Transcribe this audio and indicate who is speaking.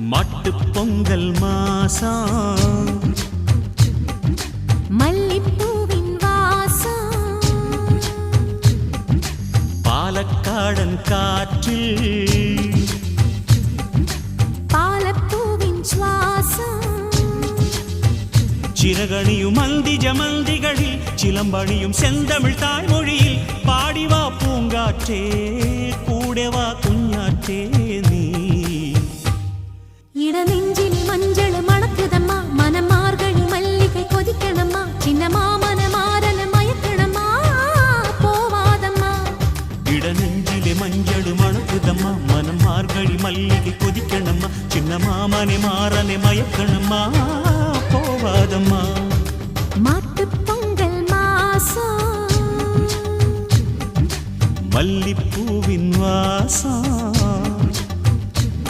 Speaker 1: மாட்டுப் பொங்கல் மாசம்
Speaker 2: மல்லிப்பூவின் வாசம்
Speaker 1: பாலக்காடன் காற்றில்
Speaker 2: பாலப்பூவின் சுவாசம்
Speaker 1: சிறகணியும் மந்தி ஜமந்திகளில் சிலம்பணியும் செந்தமிழ் தாய்மொழியில் பாடிவா பூங்காற்றே கூடவா குஞ்ஞாற்றே நீ
Speaker 2: இடநெஞ்சில் மஞ்சள் மணக்குதம்மா மனம் மார்கழி மல்லிகை கொதிக்கணம்மா சின்ன மாமன மாறன மயக்கணம்மா போவாதம்மா
Speaker 1: இடநெஞ்சிலே மஞ்சள் மணக்குதம்மா மனம் மார்கழி மல்லிகை கொதிக்கணம்மா சின்ன மாமனை மாறனை மயக்கணம்மா போவாதம்மா
Speaker 2: மாட்டுப் பொங்கல் மாசம்
Speaker 1: மல்லிப்பூவின் வாசம்